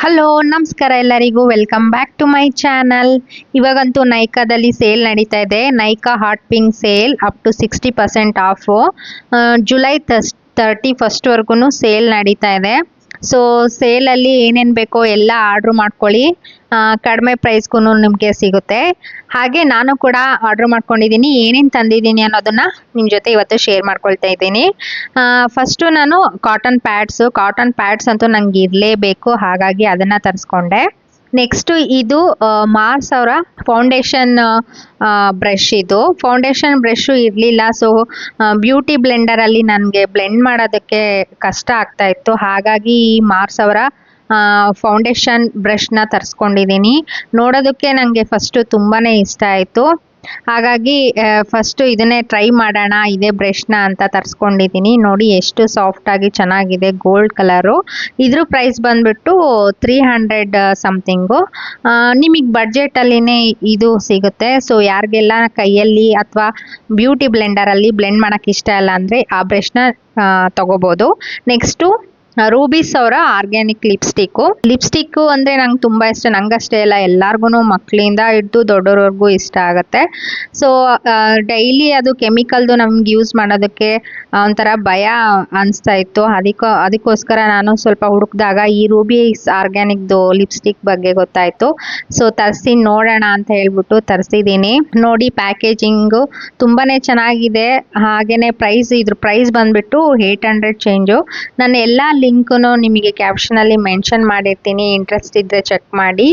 Hello ನಮಸ್ಕಾರ ಎಲ್ಲರಿಗೂ welcome back to my channel. ಇವಾಗಂತೂ ನೈಕಾದಲ್ಲಿ ಸೇಲ್ ನಡೀತಾ ಇದೆ. Nykaa hot pink sale up to 60% off. July 31 sale ನಡೀತಾ ಇದೆ. ಸೊ ಸೇಲಲ್ಲಿ ಏನೇನು ಬೇಕೋ ಎಲ್ಲ ಆರ್ಡ್ರ್ ಮಾಡ್ಕೊಳ್ಳಿ, ಕಡಿಮೆ ಪ್ರೈಸ್ಗೂ ನಿಮಗೆ ಸಿಗುತ್ತೆ. ಹಾಗೆ ನಾನು ಕೂಡ ಆರ್ಡ್ರ್ ಮಾಡ್ಕೊಂಡಿದ್ದೀನಿ. ಏನೇನು ತಂದಿದ್ದೀನಿ ಅನ್ನೋದನ್ನು ನಿಮ್ಮ ಜೊತೆ ಇವತ್ತು ಶೇರ್ ಮಾಡ್ಕೊಳ್ತಾ ಇದ್ದೀನಿ. ಫಸ್ಟು ನಾನು ಕಾಟನ್ ಪ್ಯಾಡ್ಸ್ ಅಂತೂ ನಂಗೆ ಇರಲೇಬೇಕು, ಹಾಗಾಗಿ ಅದನ್ನು ತರಿಸ್ಕೊಂಡೆ. ನೆಕ್ಸ್ಟು ಇದು ಮಾರ್ಸ್ ಅವರ ಫೌಂಡೇಶನ್ ಬ್ರಷು ಇರಲಿಲ್ಲ. ಸೊ ಬ್ಯೂಟಿ ಬ್ಲೆಂಡರಲ್ಲಿ ನನಗೆ ಬ್ಲೆಂಡ್ ಮಾಡೋದಕ್ಕೆ ಕಷ್ಟ ಆಗ್ತಾ ಇತ್ತು, ಹಾಗಾಗಿ ಈ ಮಾರ್ಸ್ ಅವರ ಫೌಂಡೇಶನ್ ಬ್ರಷ್ನ ತರಿಸ್ಕೊಂಡಿದ್ದೀನಿ. ನೋಡೋದಕ್ಕೆ ನನಗೆ ಫಸ್ಟು ತುಂಬಾ ಇಷ್ಟ ಆಯಿತು, ಹಾಗಾಗಿ ಫಸ್ಟು ಇದನ್ನೇ ಟ್ರೈ ಮಾಡೋಣ ಇದೇ ಬ್ರಷ್ನ ಅಂತ ತರಿಸ್ಕೊಂಡಿದ್ದೀನಿ. ನೋಡಿ ಎಷ್ಟು ಸಾಫ್ಟಾಗಿ ಚೆನ್ನಾಗಿದೆ, ಗೋಲ್ಡ್ ಕಲರು. ಇದ್ರ ಪ್ರೈಸ್ ಬಂದ್ಬಿಟ್ಟು 300 ಸಮಥಿಂಗು. ನಿಮಗೆ ಬಡ್ಜೆಟಲ್ಲಿನೇ ಇದು ಸಿಗುತ್ತೆ. ಸೊ ಯಾರಿಗೆಲ್ಲ ಕೈಯಲ್ಲಿ ಅಥವಾ ಬ್ಯೂಟಿ ಬ್ಲೆಂಡರಲ್ಲಿ ಬ್ಲೆಂಡ್ ಮಾಡೋಕ್ಕೆ ಇಷ್ಟ ಇಲ್ಲ ಅಂದರೆ ಆ ಬ್ರಷ್ನ ತಗೋಬೋದು. ನೆಕ್ಸ್ಟು ರೂಬೀಸ್ ಅವರ ಆರ್ಗ್ಯಾನಿಕ್ ಲಿಪ್ಸ್ಟಿಕ್ಕು ಅಂದರೆ ನಂಗೆ ತುಂಬ ಇಷ್ಟ. ನಂಗಷ್ಟೇ ಅಲ್ಲ, ಎಲ್ಲರಿಗೂ ಮಕ್ಕಳಿಂದ ಹಿಡಿದು ದೊಡ್ಡೋರವರೆಗೂ ಇಷ್ಟ ಆಗುತ್ತೆ. ಸೊ ಡೈಲಿ ಅದು ಕೆಮಿಕಲ್ದು ನಮ್ಗೆ ಯೂಸ್ ಮಾಡೋದಕ್ಕೆ ಒಂಥರ ಭಯ ಅನಿಸ್ತಾ ಇತ್ತು. ಅದಕ್ಕೋಸ್ಕರ ನಾನು ಸ್ವಲ್ಪ ಹುಡುಕಿದಾಗ ಈ ರೂಬೀಸ್ ಆರ್ಗ್ಯಾನಿಕ್ದು ಲಿಪ್ಸ್ಟಿಕ್ ಬಗ್ಗೆ ಗೊತ್ತಾಯಿತು. ಸೊ ತರಿಸಿ ನೋಡೋಣ ಅಂತ ಹೇಳ್ಬಿಟ್ಟು ತರಿಸಿದ್ದೀನಿ. ನೋಡಿ ಪ್ಯಾಕೇಜಿಂಗು ತುಂಬಾ ಚೆನ್ನಾಗಿದೆ. ಹಾಗೆಯೇ ಇದ್ರ ಪ್ರೈಸ್ ಬಂದುಬಿಟ್ಟು 800 ಚೇಂಜು. ನಾನು ಎಲ್ಲ ಲಿಂಕನ್ನು ನಿಮಗೆ ಕ್ಯಾಪ್ಷನಲ್ಲಿ ಮೆನ್ಷನ್ ಮಾಡಿರ್ತೀನಿ, ಇಂಟ್ರೆಸ್ಟ್ ಇದ್ದರೆ ಚೆಕ್ ಮಾಡಿ.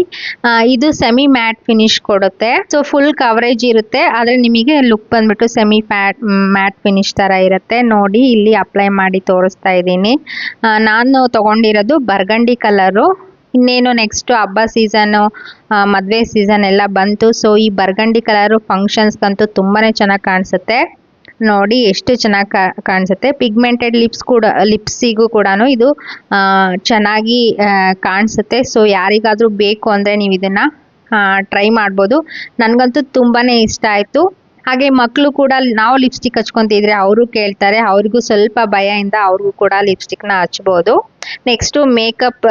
ಇದು ಸೆಮಿ ಮ್ಯಾಟ್ ಫಿನಿಶ್ ಕೊಡುತ್ತೆ. ಸೊ ಫುಲ್ ಕವರೇಜ್ ಇರುತ್ತೆ, ಆದರೆ ನಿಮಗೆ ಲುಕ್ ಬಂದ್ಬಿಟ್ಟು ಸೆಮಿ ಮ್ಯಾಟ್ ಫಿನಿಶ್ ಥರ ಇರುತ್ತೆ. ನೋಡಿ ಇಲ್ಲಿ ಅಪ್ಲೈ ಮಾಡಿ ತೋರಿಸ್ತಾ ಇದ್ದೀನಿ. ನಾನು ತೊಗೊಂಡಿರೋದು ಬರ್ಗಂಡಿ ಕಲರು. ಇನ್ನೇನು ನೆಕ್ಸ್ಟು ಹಬ್ಬ ಸೀಸನ್ನು, ಮದುವೆ ಸೀಸನ್ ಎಲ್ಲ ಬಂತು. ಸೊ ಈ ಬರ್ಗಂಡಿ ಕಲರು ಫಂಕ್ಷನ್ಸ್ಗಂತೂ ತುಂಬಾ ಚೆನ್ನಾಗಿ ಕಾಣಿಸುತ್ತೆ. ನೋಡಿ ಎಷ್ಟು ಚೆನ್ನಾಗಿ ಕಾಣಿಸುತ್ತೆ. ಪಿಗ್ಮೆಂಟೆಡ್ ಲಿಪ್ಸಿಗೂ ಕೂಡ ಇದು ಚೆನ್ನಾಗಿ ಕಾಣಿಸುತ್ತೆ. ಸೊ ಯಾರಿಗಾದರೂ ಬೇಕು ಅಂದರೆ ನೀವು ಇದನ್ನು ಟ್ರೈ ಮಾಡ್ಬೋದು. ನನಗಂತೂ ತುಂಬಾ ಇಷ್ಟ ಆಯಿತು. ಹಾಗೆ ಮಕ್ಕಳು ಕೂಡ ನಾವು ಲಿಪ್ಸ್ಟಿಕ್ ಹಚ್ಕೊತಿದ್ರೆ ಅವರು ಕೇಳ್ತಾರೆ, ಅವ್ರಿಗೂ ಸ್ವಲ್ಪ ಭಯದಿಂದ ಅವ್ರಿಗೂ ಕೂಡ ಲಿಪ್ಸ್ಟಿಕ್ನ ಹಚ್ಬೋದು. ನೆಕ್ಸ್ಟು ಮೇಕಪ್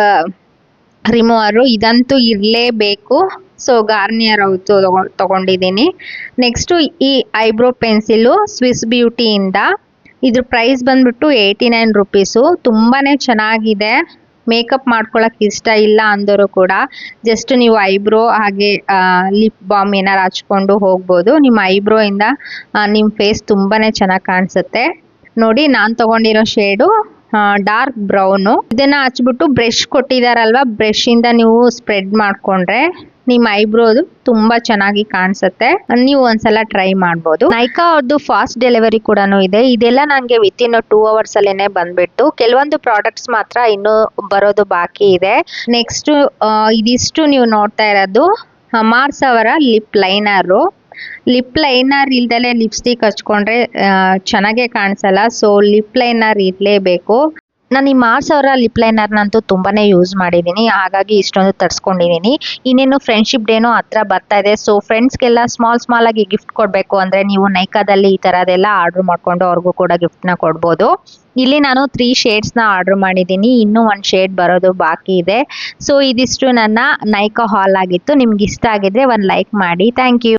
ರಿಮೂವರು, ಇದಂತೂ ಇರಲೇಬೇಕು. ಸೊ ಗಾರ್ನಿಯರ್ ಅವ್ರದ್ದು ತೊಗೊಂಡಿದ್ದೀನಿ. ನೆಕ್ಸ್ಟು ಈ ಐಬ್ರೋ ಪೆನ್ಸಿಲು ಸ್ವಿಸ್ ಬ್ಯೂಟಿಯಿಂದ. ಇದ್ರ ಪ್ರೈಸ್ ಬಂದ್ಬಿಟ್ಟು 89 ರುಪೀಸು. ತುಂಬಾ ಚೆನ್ನಾಗಿದೆ. ಮೇಕಪ್ ಮಾಡ್ಕೊಳಕ್ಕೆ ಇಷ್ಟ ಇಲ್ಲ ಅಂದವರು ಕೂಡ ಜಸ್ಟ್ ನೀವು ಐಬ್ರೋ ಹಾಗೆ ಲಿಪ್ ಬಾಮ್ ಏನಾರು ಹಚ್ಕೊಂಡು ಹೋಗ್ಬೋದು. ನಿಮ್ಮ ಐಬ್ರೋಯಿಂದ ನಿಮ್ಮ ಫೇಸ್ ತುಂಬಾ ಚೆನ್ನಾಗಿ ಕಾಣಿಸುತ್ತೆ. ನೋಡಿ ನಾನು ತೊಗೊಂಡಿರೋ ಶೇಡು ಡಾರ್ಕ್ ಬ್ರೌನು. ಇದನ್ನು ಹಚ್ಬಿಟ್ಟು ಬ್ರಷ್ ಕೊಟ್ಟಿದ್ದಾರಲ್ವ, ಬ್ರಷಿಂದ ನೀವು ಸ್ಪ್ರೆಡ್ ಮಾಡಿಕೊಂಡ್ರೆ ನಿಮ್ಮ ಐಬ್ರೋದು ತುಂಬಾ ಚೆನ್ನಾಗಿ ಕಾಣಿಸುತ್ತೆ. ನೀವು ಒಂದ್ಸಲ ಟ್ರೈ ಮಾಡ್ಬೋದು. ನೈಕಾ ಅವ್ರದ್ದು ಫಾಸ್ಟ್ ಡೆಲಿವರಿ ಕೂಡ ಇದೆ. ಇದೆಲ್ಲ ನನಗೆ ವಿತಿನ್ 2 hours ಅಲ್ಲೇನೆ ಬಂದ್ಬಿಟ್ಟು, ಕೆಲವೊಂದು ಪ್ರಾಡಕ್ಟ್ಸ್ ಮಾತ್ರ ಇನ್ನೂ ಬರೋದು ಬಾಕಿ ಇದೆ. ನೆಕ್ಸ್ಟ್ ಇದಿಷ್ಟು ನೀವು ನೋಡ್ತಾ ಇರೋದು ಮಾರ್ಸ್ ಅವರ ಲಿಪ್ ಲೈನರ್ ಇಲ್ದಲೆ ಲಿಪ್ಸ್ಟಿಕ್ ಹಚ್ಕೊಂಡ್ರೆ ಚೆನ್ನಾಗೇ ಕಾಣಿಸಲ್ಲ. ಸೊ ಲಿಪ್ ಲೈನರ್ ಇರಲೇಬೇಕು. ನಾನು ಈ ಮಾರ್ಸ್ ಅವರ ಲಿಪ್ ಲೈನರ್ನಂತೂ ತುಂಬಾ ಯೂಸ್ ಮಾಡಿದ್ದೀನಿ, ಹಾಗಾಗಿ ಇಷ್ಟೊಂದು ತರಿಸ್ಕೊಂಡಿದ್ದೀನಿ. ಇನ್ನೇನು ಫ್ರೆಂಡ್ಶಿಪ್ ಡೇನೂ ಹತ್ರ ಬರ್ತಾ ಇದೆ. ಸೊ ಫ್ರೆಂಡ್ಸ್ಗೆಲ್ಲ ಸ್ಮಾಲ್ ಆಗಿ ಗಿಫ್ಟ್ ಕೊಡಬೇಕು ಅಂದರೆ ನೀವು ನೈಕಾದಲ್ಲಿ ಈ ಥರದೆಲ್ಲ ಆರ್ಡ್ರ್ ಮಾಡಿಕೊಂಡು ಅವ್ರಿಗೂ ಕೂಡ ಗಿಫ್ಟ್ನ ಕೊಡ್ಬೋದು. ಇಲ್ಲಿ ನಾನು 3 ಶೇಡ್ಸ್ನ ಆರ್ಡ್ರ್ ಮಾಡಿದ್ದೀನಿ, ಇನ್ನೂ 1 ಶೇಡ್ ಬರೋದು ಬಾಕಿ ಇದೆ. ಸೊ ಇದಿಷ್ಟು ನನ್ನ ನೈಕಾ ಹಾಲ್ ಆಗಿತ್ತು. ನಿಮ್ಗೆ ಇಷ್ಟ ಆಗಿದ್ರೆ ಒಂದು ಲೈಕ್ ಮಾಡಿ. Thank you.